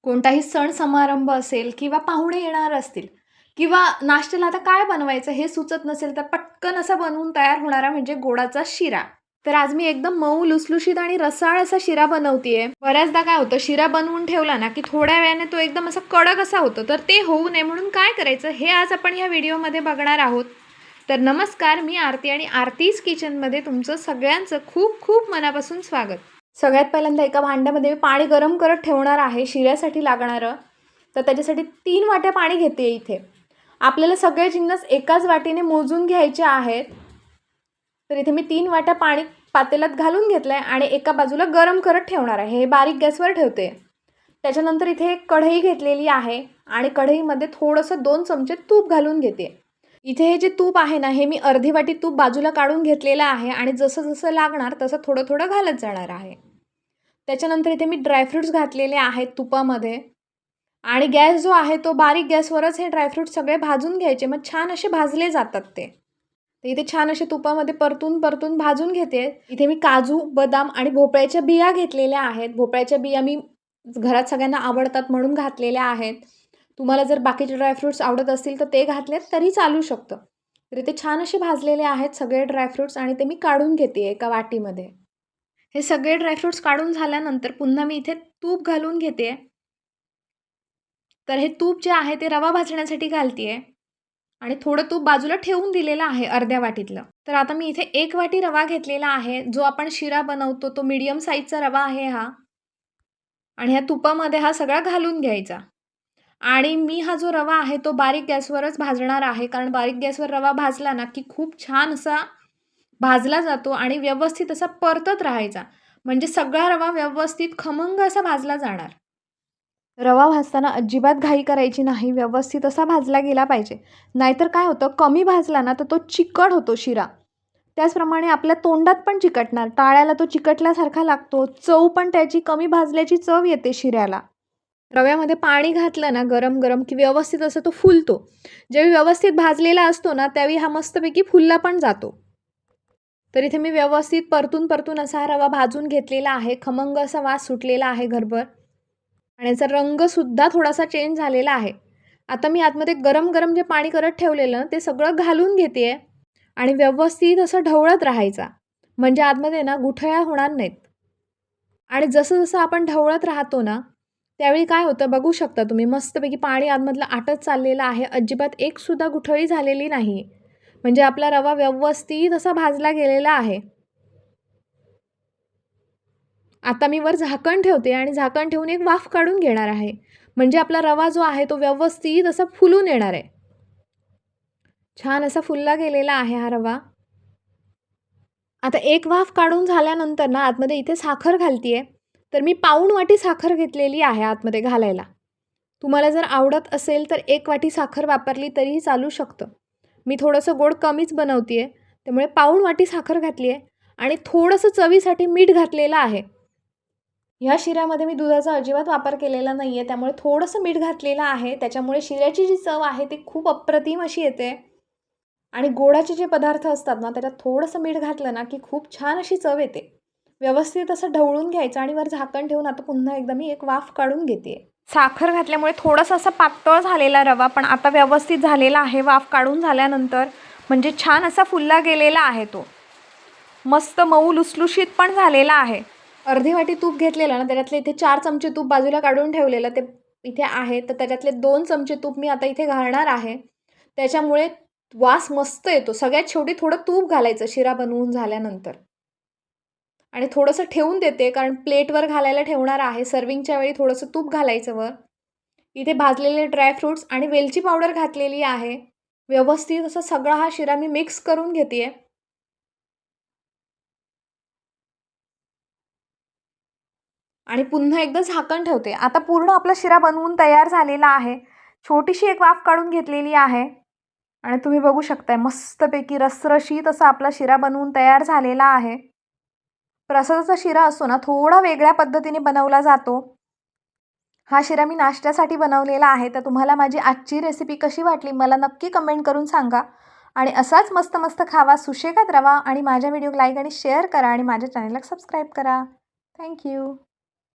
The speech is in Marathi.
कोणताही सण समारंभ असेल किंवा पाहुणे येणार असतील किंवा नाश्त्याला आता काय बनवायचं हे सुचत नसेल तर पटकन असा बनवून तयार होणारा म्हणजे गोडाचा शिरा. तर आज मी एकदम मऊ लुसलुशीत आणि रसाळ असा शिरा बनवतीये. बऱ्याचदा काय होतं, शिरा बनवून ठेवला ना की थोड्या वेळाने तो एकदम असा कडक असा होतो. तर ते होऊ नये म्हणून काय करायचं हे आज आपण ह्या व्हिडिओमध्ये बघणार आहोत. तर नमस्कार, मी आरती आणि आरतीज किचनमध्ये तुमचं सगळ्यांचं खूप खूप मनापासून स्वागत. सगळ्यात पहिल्यांदा एका भांड्यामध्ये मी पाणी गरम करत ठेवणार आहे शिऱ्यासाठी लागणारं. तर त्याच्यासाठी 3 वाट्या पाणी घेते इथे. आपल्याला सगळे जिन्नस एकाच वाटीने मोजून घ्यायचे आहेत. तर इथे मी 3 वाट्या पाणी पातेल्यात घालून घेतलं आहे आणि एका बाजूला गरम करत ठेवणार आहे. हे बारीक गॅसवर ठेवते. त्याच्यानंतर इथे एक कढई घेतलेली आहे आणि कढईमध्ये थोडंसं 2 चमचे तूप घालून घेते. इथे हे जे तूप आहे ना, हे मी अर्धी वाटी तूप बाजूला काढून घेतलेलं आहे आणि जसं जसं लागणार तसं थोडं थोडं घालत जाणार आहे. त्याच्यानंतर इथे मी ड्रायफ्रूट्स घातलेले आहेत तुपामध्ये आणि गॅस जो आहे तो बारीक गॅसवरच हे ड्रायफ्रूट्स सगळे भाजून घ्यायचे. मग छान असे भाजले जातात ते. तर इथे छान असे तुपामध्ये परतून परतून भाजून घेते. इथे मी काजू, बदाम आणि भोपळ्याच्या बिया घेतलेल्या आहेत. भोपळ्याच्या बिया मी घरात सगळ्यांना आवडतात म्हणून घातलेल्या आहेत. तुम्हाला जर बाकीचे ड्रायफ्रूट्स आवडत असतील तर ते घातलेत तरी चालू शकतं. तर इथे छान असे भाजलेले आहेत सगळे ड्रायफ्रूट्स आणि ते मी काढून घेते एका वाटीमध्ये. हे सगळे ड्रायफ्रूट्स काढून झाल्यानंतर पुन्हा मी इथे तूप घालून घेते. तर हे तूप जे आहे ते रवा भाजण्यासाठी घालते आणि थोडं तूप बाजूला ठेवून दिलेलं आहे अर्ध्या वाटीतलं. तर आता मी इथे 1 वाटी रवा घेतलेला आहे. जो आपण शिरा बनवतो तो मीडियम साईजचा रवा आहे हा. आणि ह्या तुपामध्ये हा सगळा घालून घ्यायचा. आणि मी हा जो रवा आहे तो बारीक गॅसवरच भाजणार आहे, कारण बारीक गॅसवर रवा भाजला ना की खूप छान असा भाजला जातो आणि व्यवस्थित असा परतत राहायचा. म्हणजे सगळा रवा व्यवस्थित खमंग असा भाजला जाणार. रवा भाजताना अजिबात घाई करायची नाही, व्यवस्थित असा भाजला गेला पाहिजे. नाहीतर काय होतं, कमी भाजला ना तर तो चिकट होतो शिरा. त्याचप्रमाणे आपल्या तोंडात पण चिकटणार, टाळ्याला तो चिकटल्यासारखा लागतो. चव पण त्याची कमी भाजल्याची चव येते शिऱ्याला. रव्यामध्ये पाणी घातलं ना गरम गरम की व्यवस्थित असं तो फुलतो. ज्यावेळी व्यवस्थित भाजलेला असतो ना त्यावेळी हा मस्तपैकी फुलला पण जातो. तर इथे मी व्यवस्थित परतून परतून असा रवा भाजून घेतलेला आहे. खमंग असा वास सुटलेला आहे घरभर आणि याचा रंगसुद्धा थोडासा चेंज झालेला आहे. आता मी आतमध्ये गरम गरम जे पाणी करत ठेवलेलं ते सगळं घालून घेते आणि व्यवस्थित असं ढवळत राहायचा. म्हणजे आतमध्ये ना गुठळ्या होणार नाहीत. आणि जसं जसं आपण ढवळत राहतो ना त्यावेळी काय होतं बघू शकता तुम्ही, मस्तपैकी पाणी आतमधलं आटत चाललेलं आहे. अजिबात एकसुद्धा गुठळी झालेली नाही. म्हणजे आपला रवा व्यवस्थित असा भाजला गेलेला आहे. आता मी वर झाकण ठेवते आणि झाकण ठेवून एक वाफ काढून घेणार आहे. म्हणजे आपला रवा जो आहे तो व्यवस्थित असा फुलून येणार आहे. छान असा फुलला गेलेला आहे हा रवा. आता एक वाफ काढून झाल्यानंतर ना आतमध्ये इथे साखर घालतीये. तर मी पाऊण वाटी साखर घेतलेली आहे आतमध्ये घालायला. तुम्हाला जर आवडत असेल तर 1 वाटी साखर वापरली तरीही चालू शकतं. मी थोडंसं गोड कमीच बनवते आहे, त्यामुळे पाऊण वाटी साखर घातली आहे आणि थोडंसं चवीसाठी मीठ घातलेलं आहे. ह्या शिऱ्यामध्ये मी दुधाचा अजिबात वापर केलेला नाही आहे, त्यामुळे थोडंसं मीठ घातलेलं आहे. त्याच्यामुळे शिऱ्याची जी चव आहे ती खूप अप्रतिम अशी येते. आणि गोडाचे जे पदार्थ असतात ना त्याच्यात थोडंसं मीठ घातलं ना की खूप छान अशी चव येते. व्यवस्थित असं ढवळून घ्यायचं आणि वर झाकण ठेवून आता पुन्हा एकदा मी एक वाफ काढून घेते. साखर घातल्यामुळे थोडासा असा पातळ झालेला रवा पण आता व्यवस्थित झालेला आहे वाफ काढून झाल्यानंतर. म्हणजे छान असा फुलला गेलेला आहे तो. मस्त मऊ लुसलुशीत पण झालेला आहे. अर्धी वाटी तूप घेतलेलं ना त्याच्यातले इथे 4 चमचे तूप बाजूला काढून ठेवलेलं ते इथे आहे. तर त्याच्यातले 2 चमचे तूप मी आता इथे घालणार आहे. त्याच्यामुळे वास मस्त येतो. सगळ्यात शेवटी थोडं तूप घालायचं शिरा बनवून झाल्यानंतर. आणि थोडंसं ठेवून देते कारण प्लेटवर घालायला ठेवणार आहे. सर्विंगच्या वेळी थोडंसं तूप घालायचं वर. इथे भाजलेले ड्रायफ्रूट्स आणि वेलची पावडर घातलेली आहे. व्यवस्थित असा सगळा हा शिरा मी मिक्स करून घेते आहे. आणि पुन्हा एकदा झाकण ठेवते. आता पूर्ण आपला शिरा बनवून तयार झालेला आहे. छोटीशी एक वाफ काढून घेतलेली आहे आणि तुम्ही बघू शकताय मस्तपैकी रसरशीत असा आपला शिरा बनवून तयार झालेला आहे. प्रसादाचा शिरा असतो ना थोडा वेगळ्या पद्धतीने बनवला जातो. हा शिरा मी नाश्त्यासाठी बनवलेला आहे. तर तुम्हाला माझी आजची रेसिपी कशी वाटली मला नक्की कमेंट करून सांगा. आणि असाच मस्त मस्त खावा, सुशेगात रवा आणि माझ्या व्हिडिओ लाईक आणि शेअर करा आणि माझ्या चॅनलला सबस्क्राईब करा. थँक्यू.